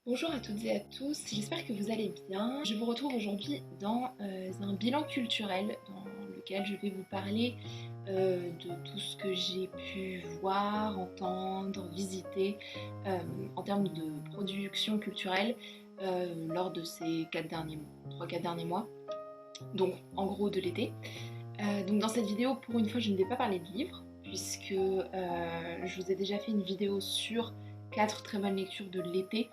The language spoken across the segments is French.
Bonjour à toutes et à tous, j'espère que vous allez bien. Je vous retrouve aujourd'hui dans un bilan culturel dans lequel je vais vous parler de tout ce que j'ai pu voir, entendre, visiter en termes de production culturelle lors de ces 3-4 derniers mois, donc en gros de l'été. Donc dans cette vidéo, pour une fois, je ne vais pas parler de livres, puisque je vous ai déjà fait une vidéo sur 4 très bonnes lectures de l'été.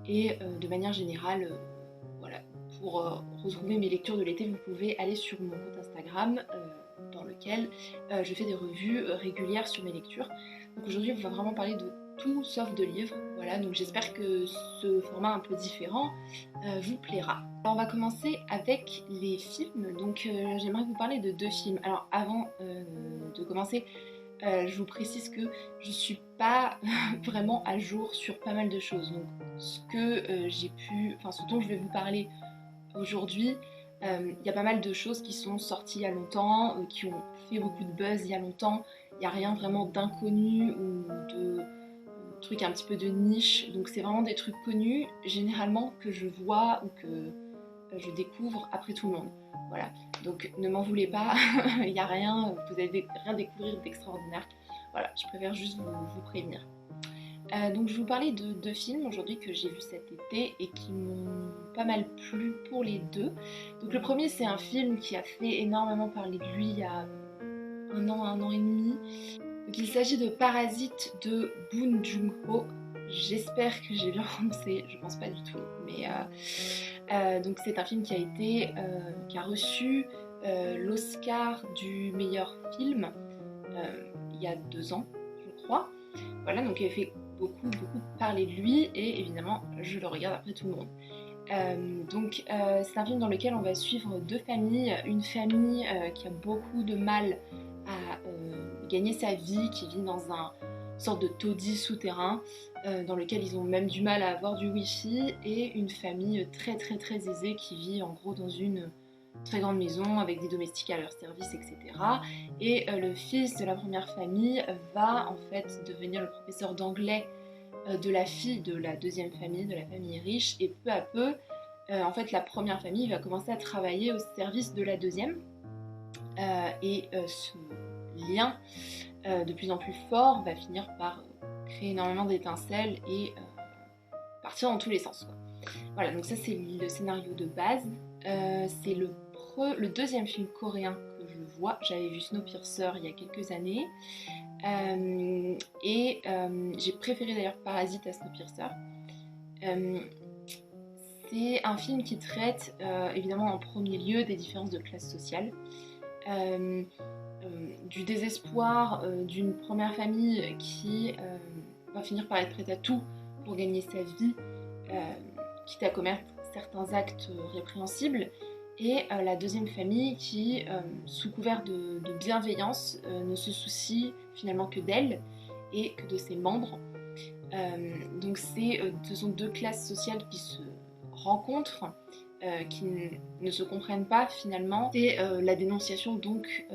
Et de manière générale, voilà, pour retrouver mes lectures de l'été, vous pouvez aller sur mon compte Instagram dans lequel je fais des revues régulières sur mes lectures. Donc aujourd'hui, on va vraiment parler de tout sauf de livres. Voilà, donc j'espère que ce format un peu différent vous plaira. Alors on va commencer avec les films. Donc j'aimerais vous parler de 2 films. Alors avant de commencer, je vous précise que je ne suis pas vraiment à jour sur pas mal de choses. Donc ce que ce dont je vais vous parler aujourd'hui, il y a pas mal de choses qui sont sorties il y a longtemps, qui ont fait beaucoup de buzz il y a longtemps. Il n'y a rien vraiment d'inconnu ou de trucs un petit peu de niche. Donc c'est vraiment des trucs connus, généralement que je vois ou que je découvre après tout le monde. Voilà, donc ne m'en voulez pas, il n'y a rien, vous allez rien découvrir d'extraordinaire. Voilà, je préfère juste vous prévenir. Donc je vais vous parler de 2 films aujourd'hui que j'ai vus cet été et qui m'ont pas mal plu pour les deux. Donc le premier, c'est un film qui a fait énormément parler de lui il y a un an et demi. Donc il s'agit de Parasite de Bong Joon-ho. J'espère que j'ai bien prononcé, je pense pas du tout, mais donc c'est un film qui a reçu l'Oscar du meilleur film il y a 2 ans, je crois. Voilà, donc il a fait beaucoup parler de lui et évidemment je le regarde après tout le monde. C'est un film dans lequel on va suivre 2 familles. Une famille qui a beaucoup de mal à gagner sa vie, qui vit dans un sorte de taudis souterrain dans lequel ils ont même du mal à avoir du wifi, et une famille très aisée qui vit en gros dans une très grande maison avec des domestiques à leur service, etc. Et le fils de la première famille va en fait devenir le professeur d'anglais de la fille de la deuxième famille, de la famille riche, et peu à peu, en fait, la première famille va commencer à travailler au service de la deuxième, ce lien de plus en plus fort va finir par créer énormément d'étincelles et partir dans tous les sens, quoi. Voilà, donc ça c'est le scénario de base. C'est le deuxième film coréen que je vois. J'avais vu Snowpiercer il y a quelques années. J'ai préféré d'ailleurs Parasite à Snowpiercer. Euh, c'est un film qui traite évidemment en premier lieu des différences de classe sociale, euh, du désespoir d'une première famille qui va finir par être prête à tout pour gagner sa vie, euh, quitte à commettre certains actes répréhensibles, et la deuxième famille qui, sous couvert de bienveillance, ne se soucie finalement que d'elle et que de ses membres. Ce sont 2 classes sociales qui se rencontrent, qui ne se comprennent pas finalement. C'est la dénonciation donc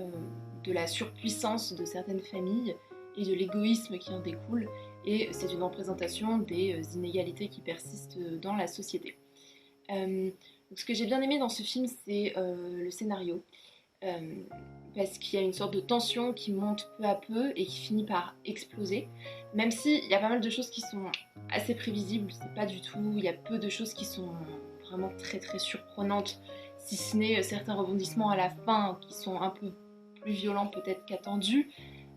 de la surpuissance de certaines familles et de l'égoïsme qui en découle, et c'est une représentation des inégalités qui persistent dans la société. Donc ce que j'ai bien aimé dans ce film, c'est le scénario, euh, parce qu'il y a une sorte de tension qui monte peu à peu et qui finit par exploser. Même s'il y a pas mal de choses qui sont assez prévisibles, c'est pas du tout, il y a peu de choses qui sont vraiment très surprenantes, si ce n'est certains rebondissements à la fin qui sont un peu plus violents peut-être qu'attendus.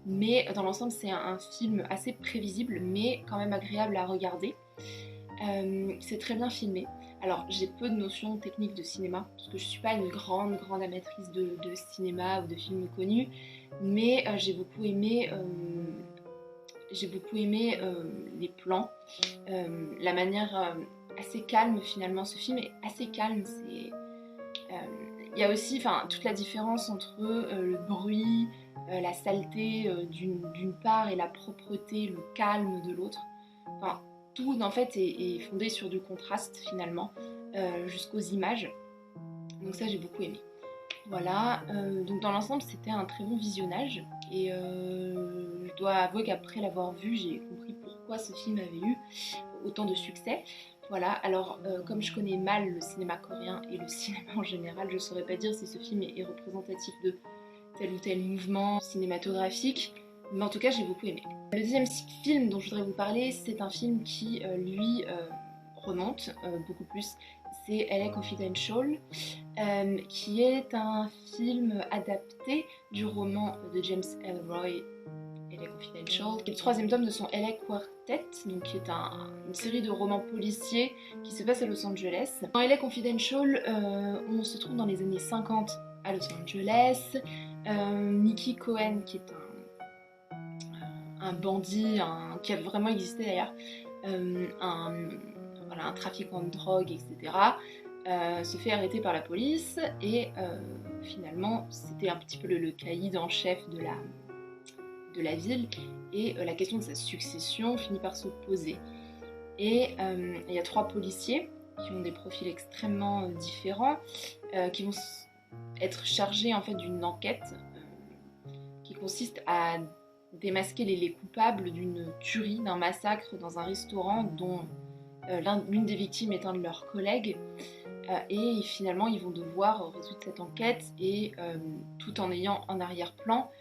Mais dans l'ensemble, c'est un film assez prévisible, mais quand même agréable à regarder. C'est très bien filmé. Alors, j'ai peu de notions techniques de cinéma, parce que je suis pas une grande amatrice de cinéma ou de films connus, mais j'ai beaucoup aimé les plans, la manière assez calme finalement. Ce film est assez calme. Il y a aussi toute la différence entre le bruit, la saleté d'une part et la propreté, le calme de l'autre. Enfin, tout en fait est fondé sur du contraste finalement, jusqu'aux images. Donc ça j'ai beaucoup aimé. Voilà, donc dans l'ensemble c'était un très bon visionnage, et je dois avouer qu'après l'avoir vu j'ai compris pourquoi ce film avait eu autant de succès. Voilà, alors comme je connais mal le cinéma coréen et le cinéma en général, je ne saurais pas dire si ce film est représentatif de tel ou tel mouvement cinématographique, mais en tout cas j'ai beaucoup aimé. Le deuxième film dont je voudrais vous parler, c'est un film qui lui remonte beaucoup plus, c'est LA Confidential, qui est un film adapté du roman de James Ellroy, LA Confidential, qui est le troisième tome de son LA Quartet, donc qui est une série de romans policiers qui se passe à Los Angeles. Dans LA Confidential, on se trouve dans les années 50 à Los Angeles. Mickey Cohen, qui est un bandit, qui a vraiment existé d'ailleurs, un trafiquant de drogue, etc., se fait arrêter par la police et finalement c'était un petit peu le caïd en chef de la ville et la question de sa succession finit par se poser. Et il y a 3 policiers qui ont des profils extrêmement différents, qui vont être chargés en fait d'une enquête qui consiste à démasquer les coupables d'une tuerie, d'un massacre dans un restaurant dont l'une des victimes est un de leurs collègues. Et finalement, ils vont devoir résoudre cette enquête et tout en ayant en arrière-plan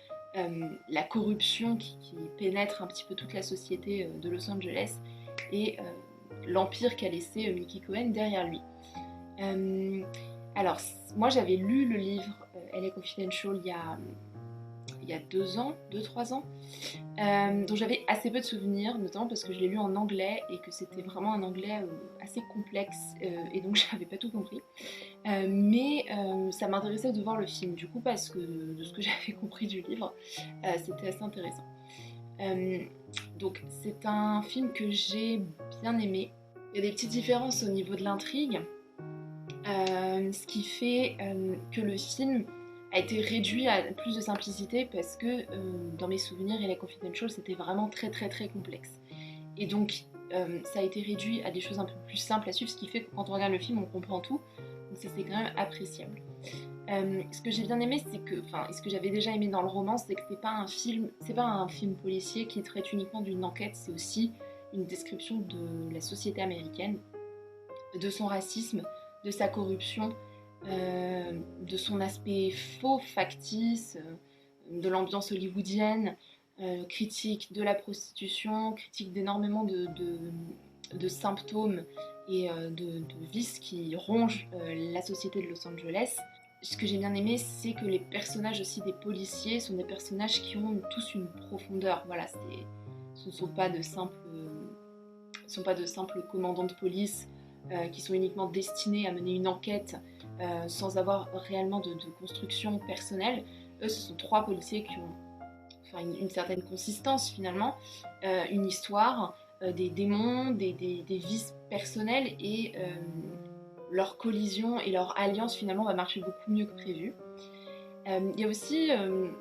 la corruption qui pénètre un petit peu toute la société de Los Angeles et l'empire qu'a laissé Mickey Cohen derrière lui. Alors, moi j'avais lu le livre LA Confidential il y a 2-3 ans, dont j'avais assez peu de souvenirs, notamment parce que je l'ai lu en anglais et que c'était vraiment un anglais assez complexe et donc j'avais pas tout compris. Mais ça m'intéressait de voir le film, du coup, parce que de ce que j'avais compris du livre, c'était assez intéressant. Donc c'est un film que j'ai bien aimé. Il y a des petites différences au niveau de l'intrigue, ce qui fait que le film a été réduit à plus de simplicité parce que dans mes souvenirs, LA Confidential c'était vraiment très très très complexe. Et donc ça a été réduit à des choses un peu plus simples à suivre, ce qui fait que quand on regarde le film on comprend tout, donc ça c'est quand même appréciable. Ce que j'ai bien aimé, c'est que, enfin, ce que j'avais déjà aimé dans le roman, c'est que c'est pas un film policier qui traite uniquement d'une enquête, c'est aussi une description de la société américaine, de son racisme, de sa corruption, de son aspect faux, factice, de l'ambiance hollywoodienne, critique de la prostitution, critique d'énormément de symptômes et de vices qui rongent la société de Los Angeles. Ce que j'ai bien aimé, c'est que les personnages aussi des policiers sont des personnages qui ont tous une profondeur. Voilà, ce ne sont pas de simples commandants de police qui sont uniquement destinés à mener une enquête sans avoir réellement de construction personnelle. Eux, ce sont 3 policiers qui ont une certaine consistance finalement, une histoire, des démons, des vices personnels et leur collision et leur alliance finalement va marcher beaucoup mieux que prévu. Il y a aussi,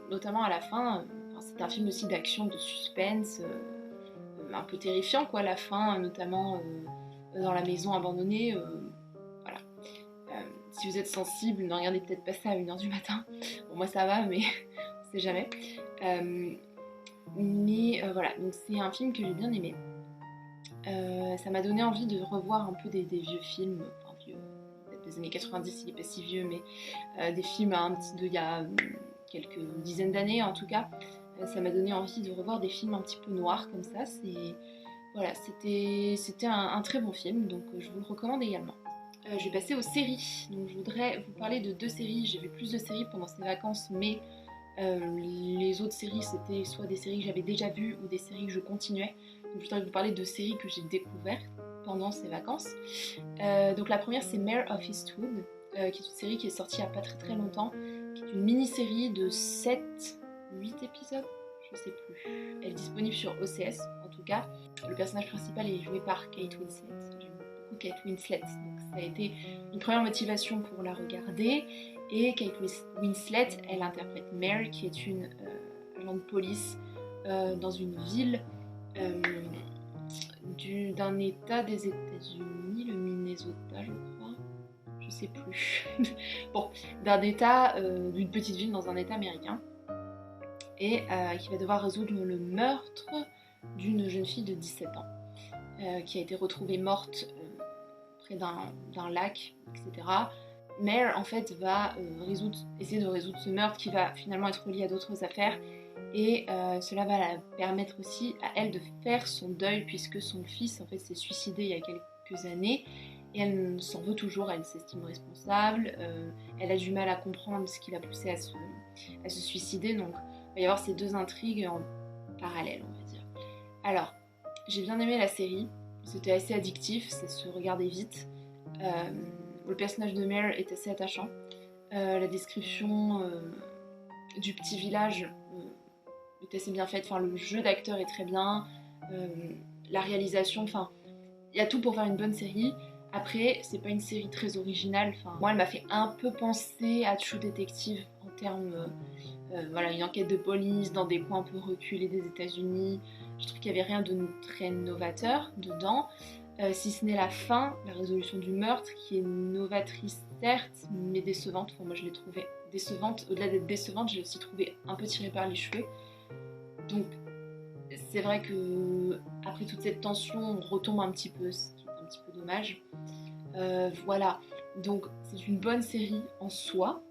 notamment à la fin, c'est un film aussi d'action, de suspense, un peu terrifiant quoi, la fin, notamment dans la maison abandonnée. Voilà. Si vous êtes sensible, ne regardez peut-être pas ça à 1h du matin. Bon, moi ça va, mais on sait jamais. Voilà, donc c'est un film que j'ai bien aimé. Ça m'a donné envie de revoir un peu des vieux films, enfin vieux, peut-être des années 90, il est pas si vieux, mais des films il y a quelques dizaines d'années en tout cas. Ça m'a donné envie de revoir des films un petit peu noirs comme ça. Voilà, c'était un très bon film, donc je vous le recommande également. Je vais passer aux séries. Donc je voudrais vous parler de 2 séries. J'ai vu plus de séries pendant ces vacances, mais les autres séries, c'était soit des séries que j'avais déjà vues ou des séries que je continuais. Donc je voudrais vous parler de séries que j'ai découvertes pendant ces vacances. Donc la première, c'est Mare of Eastwood, qui est une série qui est sortie il n'y a pas très très longtemps, qui est une mini-série de 7-8 épisodes, je sais plus. Elle est disponible sur OCS en tout cas. Le personnage principal est joué par Kate Winslet. J'aime beaucoup Kate Winslet, donc ça a été une première motivation pour la regarder. Et Kate Winslet, elle interprète Mare, qui est une agent de police dans une ville d'un état des États-Unis, le Minnesota, je crois, je sais plus. Bon, d'un état, d'une petite ville dans un état américain, et qui va devoir résoudre le meurtre d'une jeune fille de 17 ans, qui a été retrouvée morte près d'un lac, etc. Mare en fait va essayer de résoudre ce meurtre qui va finalement être relié à d'autres affaires et cela va la permettre aussi à elle de faire son deuil puisque son fils en fait s'est suicidé il y a quelques années et elle s'en veut toujours, elle s'estime responsable, elle a du mal à comprendre ce qui l'a poussée à se suicider, donc il va y avoir ces deux intrigues en parallèle, on va dire. Alors, j'ai bien aimé la série, c'était assez addictif, ça se regardait vite. Le personnage de Mare est assez attachant. La description du petit village est assez bien faite. Enfin, le jeu d'acteur est très bien. La réalisation, enfin, il y a tout pour faire une bonne série. Après, c'est pas une série très originale. Enfin, moi, elle m'a fait un peu penser à True Detective en termes, voilà, une enquête de police dans des coins un peu reculés des États-Unis. Je trouve qu'il y avait rien de très novateur dedans. Si ce n'est la fin, la résolution du meurtre, qui est novatrice certes, mais décevante. Enfin, moi je l'ai trouvée décevante. Au-delà d'être décevante, je l'ai aussi trouvée un peu tirée par les cheveux. Donc c'est vrai que après toute cette tension, on retombe un petit peu, ce qui est un petit peu dommage. Voilà, donc c'est une bonne série en soi,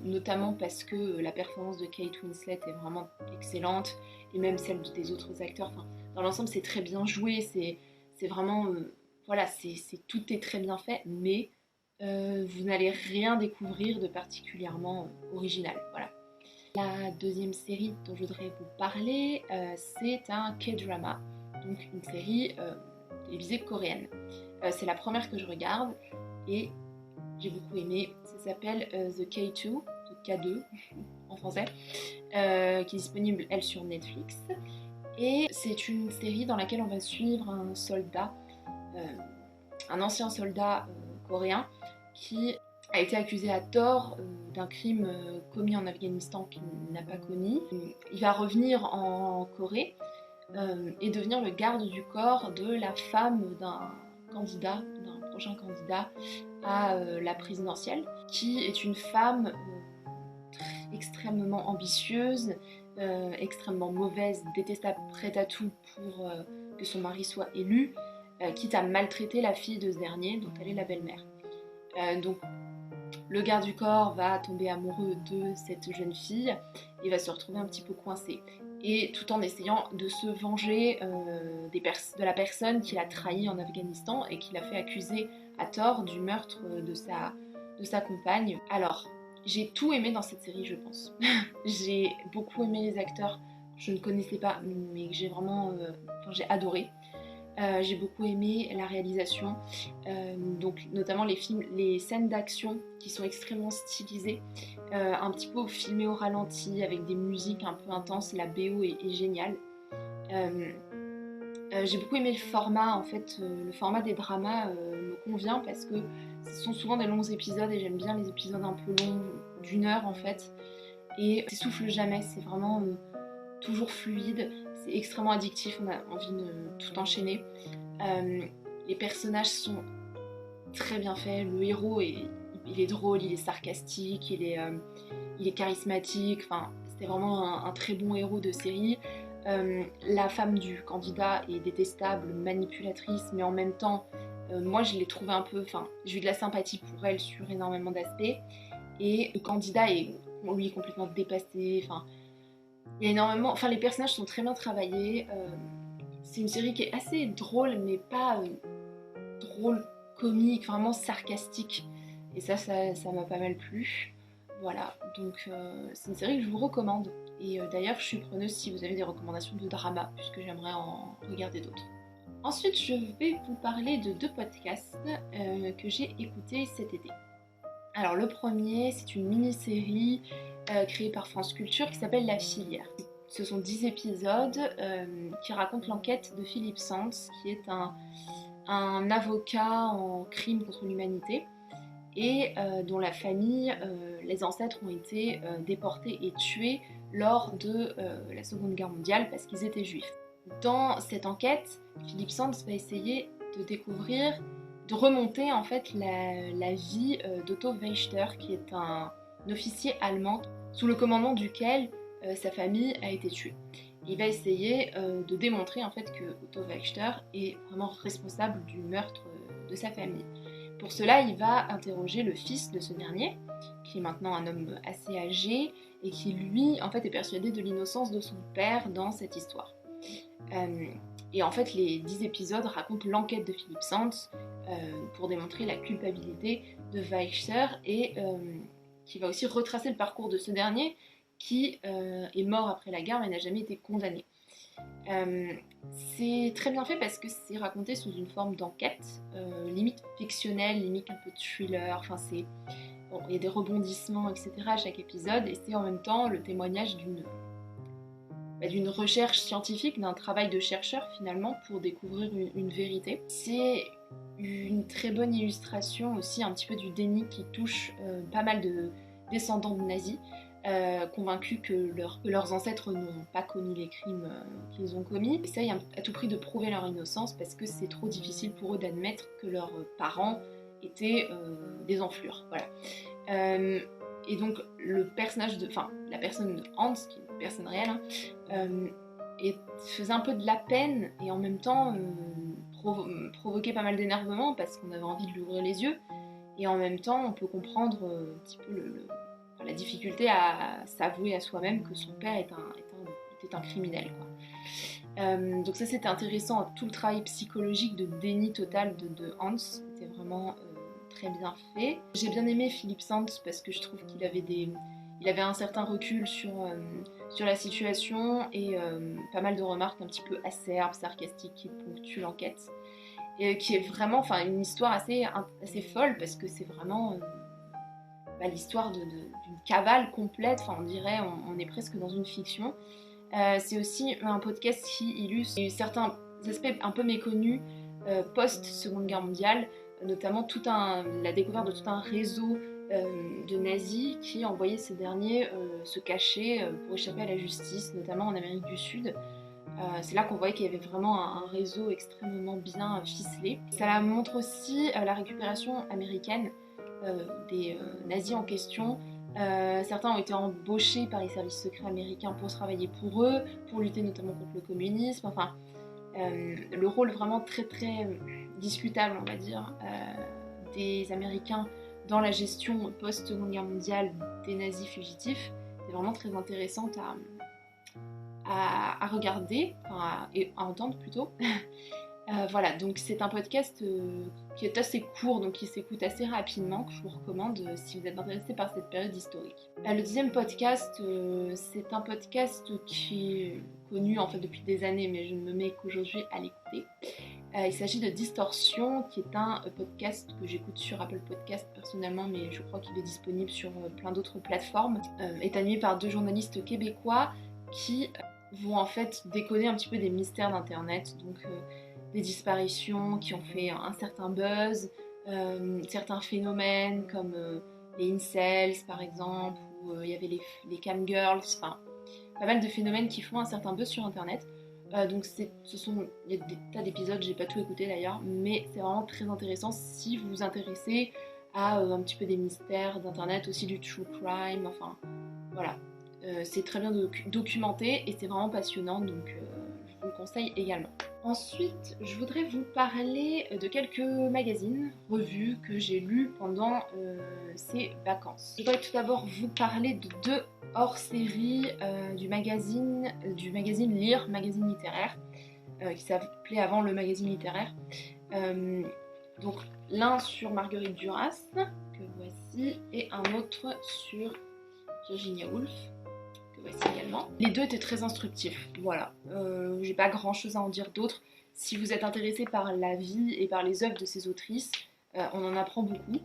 notamment parce que la performance de Kate Winslet est vraiment excellente, et même celle des autres acteurs. Enfin, dans l'ensemble, c'est très bien joué, c'est vraiment, voilà, tout est très bien fait, mais vous n'allez rien découvrir de particulièrement original. Voilà. La deuxième série dont je voudrais vous parler, c'est un K-drama, donc une série télévisée coréenne. C'est la première que je regarde et j'ai beaucoup aimé. Ça s'appelle The K2, The K2 en français, qui est disponible elle sur Netflix. Et c'est une série dans laquelle on va suivre un soldat, un ancien soldat coréen qui a été accusé à tort d'un crime commis en Afghanistan qu'il n'a pas commis. Il va revenir en Corée et devenir le garde du corps de la femme d'un prochain candidat à la présidentielle, qui est une femme extrêmement ambitieuse, extrêmement mauvaise, détestable, prête à tout pour que son mari soit élu, quitte à maltraiter la fille de ce dernier, dont elle est la belle-mère. Donc le garde du corps va tomber amoureux de cette jeune fille et va se retrouver un petit peu coincé. Et tout en essayant de se venger de la personne qui l'a trahi en Afghanistan et qui l'a fait accuser à tort du meurtre de sa compagne. Alors, j'ai tout aimé dans cette série, je pense. J'ai beaucoup aimé les acteurs, je ne connaissais pas, mais que j'ai vraiment... j'ai adoré. J'ai beaucoup aimé la réalisation, donc notamment les scènes d'action qui sont extrêmement stylisées, un petit peu filmées au ralenti avec des musiques un peu intenses. La BO est géniale. J'ai beaucoup aimé le format, en fait, le format des dramas me convient parce que ce sont souvent des longs épisodes et j'aime bien les épisodes un peu longs, d'1 heure en fait, et ça souffle jamais, c'est vraiment toujours fluide. C'est extrêmement addictif, on a envie de tout enchaîner. Les personnages sont très bien faits. Le héros, il est drôle, il est sarcastique, il est charismatique. Enfin, c'était vraiment un très bon héros de série. La femme du candidat est détestable, manipulatrice, mais en même temps, moi je l'ai trouvée un peu... Enfin, j'ai eu de la sympathie pour elle sur énormément d'aspects. Et le candidat est, lui, complètement dépassé. Enfin, il y a énormément... Enfin, les personnages sont très bien travaillés. C'est une série qui est assez drôle, mais pas drôle, comique, vraiment sarcastique. Et ça m'a pas mal plu. Voilà, donc c'est une série que je vous recommande. Et d'ailleurs, je suis preneuse si vous avez des recommandations de drama, puisque j'aimerais en regarder d'autres. Ensuite, je vais vous parler de 2 podcasts que j'ai écoutés cet été. Alors le premier, c'est une mini-série créée par France Culture qui s'appelle La Filière. Ce sont 10 épisodes qui racontent l'enquête de Philippe Sands, qui est un avocat en crime contre l'humanité et dont la famille, les ancêtres ont été déportés et tués lors de la Seconde Guerre mondiale parce qu'ils étaient juifs. Dans cette enquête, Philippe Sands va essayer de découvrir, de remonter en fait la vie d'Otto Wächter, qui est un officier allemand sous le commandement duquel sa famille a été tuée. Il va essayer de démontrer en fait que Otto Wächter est vraiment responsable du meurtre de sa famille. Pour cela, il va interroger le fils de ce dernier, qui est maintenant un homme assez âgé, et qui lui, en fait, est persuadé de l'innocence de son père dans cette histoire. Et en fait, les 10 épisodes racontent l'enquête de Philippe Sands pour démontrer la culpabilité de Weichser et qui va aussi retracer le parcours de ce dernier qui est mort après la guerre mais n'a jamais été condamné. C'est très bien fait parce que c'est raconté sous une forme d'enquête, limite fictionnelle, limite un peu thriller, enfin c'est... Bon, il y a des rebondissements, etc. à chaque épisode, et c'est en même temps le témoignage d'une recherche scientifique, d'un travail de chercheur finalement pour découvrir une vérité. C'est une très bonne illustration aussi un petit peu du déni qui touche pas mal de descendants de nazis, convaincus que leurs ancêtres n'ont pas commis les crimes qu'ils ont commis. Ils essayent à tout prix de prouver leur innocence parce que c'est trop difficile pour eux d'admettre que leurs parents étaient des enflures. Voilà. Et donc le personnage la personne de Hans, qui est une personne réelle, faisait un peu de la peine et en même temps provoquait pas mal d'énervement parce qu'on avait envie de lui ouvrir les yeux. Et en même temps, on peut comprendre un petit peu la difficulté à s'avouer à soi-même que son père était un criminel, quoi. Donc ça c'était intéressant, tout le travail psychologique de déni total de Hans était vraiment très bien fait. J'ai bien aimé Philippe Sands parce que je trouve qu'il avait un certain recul sur la situation et pas mal de remarques un petit peu acerbes, sarcastiques qui ponctuent l'enquête. Et qui est vraiment une histoire assez folle parce que c'est vraiment l'histoire d'une cavale complète, on dirait on est presque dans une fiction. C'est aussi un podcast qui illustre certains aspects un peu méconnus post-Seconde Guerre mondiale, notamment la découverte de tout un réseau de nazis qui envoyaient ces derniers se cacher pour échapper à la justice, notamment en Amérique du Sud. C'est là qu'on voyait qu'il y avait vraiment un réseau extrêmement bien ficelé. Ça montre aussi la récupération américaine des nazis en question. Certains ont été embauchés par les services secrets américains pour travailler pour eux, pour lutter notamment contre le communisme. Enfin, le rôle vraiment très très discutable, on va dire, des Américains dans la gestion post-Seconde Guerre mondiale des nazis fugitifs. C'est vraiment très intéressant à regarder, et à entendre plutôt. Voilà, donc c'est un podcast qui est assez court, donc qui s'écoute assez rapidement, que je vous recommande si vous êtes intéressé par cette période historique. Le deuxième podcast, c'est un podcast qui est connu en fait depuis des années, mais je ne me mets qu'aujourd'hui à l'écouter. Il s'agit de Distorsion, qui est un podcast que j'écoute sur Apple Podcast personnellement, mais je crois qu'il est disponible sur plein d'autres plateformes. Est animé par 2 journalistes québécois qui vont en fait décoder un petit peu des mystères d'internet, donc des disparitions qui ont fait un certain buzz, certains phénomènes comme les incels par exemple, où il y avait les cam girls, enfin pas mal de phénomènes qui font un certain buzz sur internet. Donc il y a des tas d'épisodes, j'ai pas tout écouté d'ailleurs, mais c'est vraiment très intéressant si vous vous intéressez à un petit peu des mystères d'internet, aussi du true crime, enfin voilà. C'est très bien documenté et c'est vraiment passionnant, donc je vous le conseille également. Ensuite, je voudrais vous parler de quelques magazines, revues que j'ai lues pendant ces vacances. Je voudrais tout d'abord vous parler de 2 hors-séries du magazine Lire, magazine littéraire, qui s'appelait avant le magazine littéraire. Donc l'un sur Marguerite Duras, que voici, et un autre sur Virginia Woolf, que voici également. Les 2 étaient très instructifs, voilà. J'ai pas grand chose à en dire d'autre. Si vous êtes intéressé par la vie et par les œuvres de ces autrices, on en apprend beaucoup,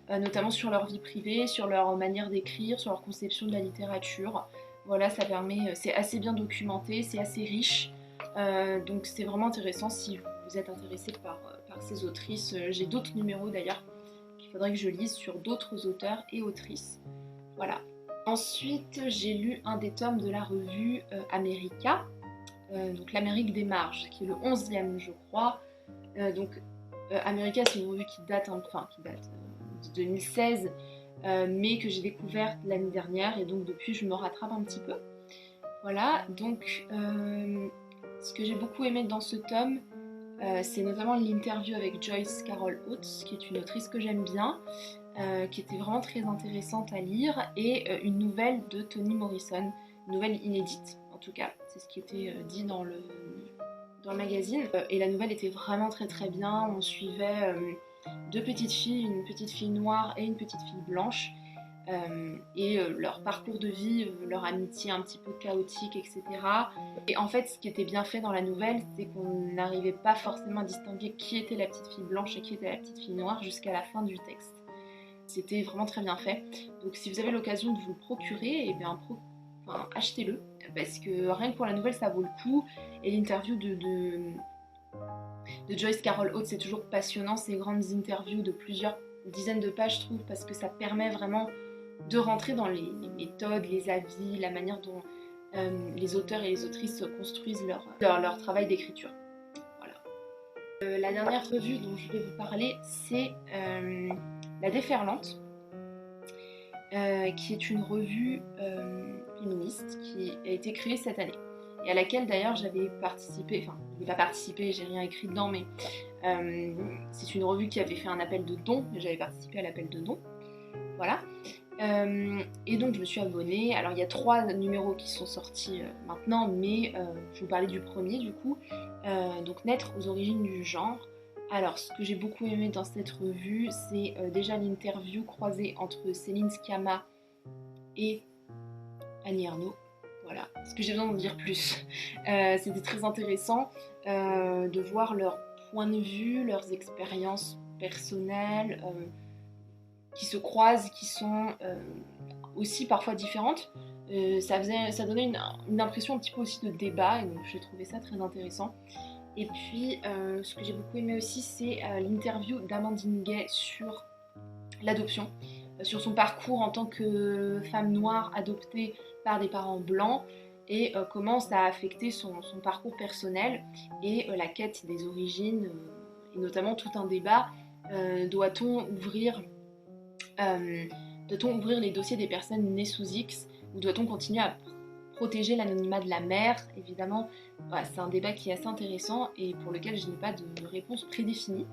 notamment sur leur vie privée, sur leur manière d'écrire, sur leur conception de la littérature. Voilà, ça permet, c'est assez bien documenté, c'est assez riche, donc c'est vraiment intéressant si vous êtes intéressé par ces autrices. J'ai d'autres numéros d'ailleurs qu'il faudrait que je lise sur d'autres auteurs et autrices. Voilà. Ensuite, j'ai lu un des tomes de la revue America, donc l'Amérique des marges, qui est le 11e, je crois. America, c'est une revue qui date de 2016, mais que j'ai découverte l'année dernière, et donc depuis, je me rattrape un petit peu. Voilà, donc ce que j'ai beaucoup aimé dans ce tome, C'est notamment l'interview avec Joyce Carol Oates, qui est une autrice que j'aime bien, qui était vraiment très intéressante à lire, et une nouvelle de Toni Morrison, une nouvelle inédite en tout cas, c'est ce qui était dit dans le magazine. Et la nouvelle était vraiment très très bien. On suivait deux petites filles, une petite fille noire et une petite fille blanche, et leur parcours de vie, leur amitié un petit peu chaotique, etc. Et en fait, ce qui était bien fait dans la nouvelle, c'est qu'on n'arrivait pas forcément à distinguer qui était la petite fille blanche et qui était la petite fille noire jusqu'à la fin du texte. C'était vraiment très bien fait. Donc si vous avez l'occasion de vous le procurer, eh bien, achetez-le, parce que rien que pour la nouvelle, ça vaut le coup. Et l'interview de Joyce Carol Oates, c'est toujours passionnant, ces grandes interviews de plusieurs dizaines de pages, je trouve, parce que ça permet vraiment de rentrer dans les méthodes, les avis, la manière dont les auteurs et les autrices construisent leur travail d'écriture. Voilà. La dernière revue dont je vais vous parler, c'est La Déferlante, qui est une revue féministe qui a été créée cette année et à laquelle d'ailleurs j'avais participé, enfin je n'ai pas participé, j'ai rien écrit dedans, mais c'est une revue qui avait fait un appel de dons, j'avais participé à l'appel de dons, voilà. Et donc je me suis abonnée. Alors il y a 3 numéros qui sont sortis maintenant, mais je vous parlais du premier du coup, donc Naître aux origines du genre. Alors ce que j'ai beaucoup aimé dans cette revue, c'est déjà l'interview croisée entre Céline Sciamma et Annie Ernaux. Voilà, ce que j'ai besoin d'en dire plus. C'était très intéressant de voir leur point de vue, leurs expériences personnelles, qui se croisent, qui sont aussi parfois différentes. Ça donnait une impression un petit peu aussi de débat, et donc j'ai trouvé ça très intéressant. Et puis ce que j'ai beaucoup aimé aussi, c'est l'interview d'Amandine Gay sur l'adoption, sur son parcours en tant que femme noire adoptée par des parents blancs, et comment ça a affecté son parcours personnel et la quête des origines, et notamment tout un débat. Doit-on ouvrir les dossiers des personnes nées sous X, ou doit-on continuer à protéger l'anonymat de la mère? Évidemment, voilà, c'est un débat qui est assez intéressant et pour lequel je n'ai pas de réponse prédéfinie,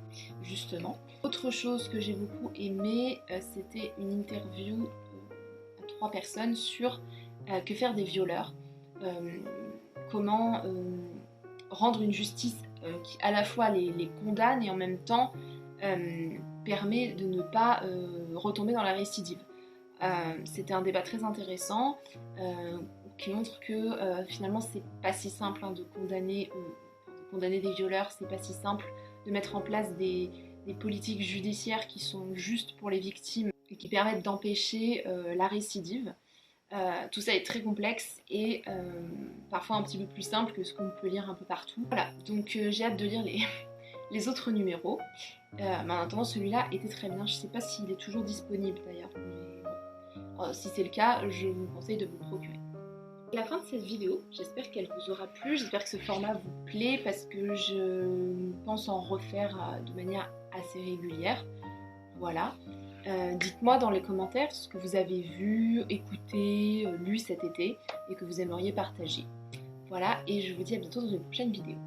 justement. Autre chose que j'ai beaucoup aimé, c'était une interview à 3 personnes sur que faire des violeurs, comment rendre une justice qui à la fois les condamne et en même temps permet de ne pas retomber dans la récidive. C'était un débat très intéressant qui montre que finalement c'est pas si simple de condamner des violeurs, c'est pas si simple de mettre en place des politiques judiciaires qui sont justes pour les victimes et qui permettent d'empêcher la récidive. Tout ça est très complexe et parfois un petit peu plus simple que ce qu'on peut lire un peu partout. Voilà, donc j'ai hâte de lire les autres numéros. Mais en attendant, celui-là était très bien. Je sais pas s'il est toujours disponible d'ailleurs, mais bon. Si c'est le cas, je vous conseille de vous le procurer. À la fin de cette vidéo, j'espère qu'elle vous aura plu, j'espère que ce format vous plaît parce que je pense en refaire de manière assez régulière. Voilà. Dites-moi dans les commentaires ce que vous avez vu, écouté, lu cet été et que vous aimeriez partager. Voilà, et je vous dis à bientôt dans une prochaine vidéo.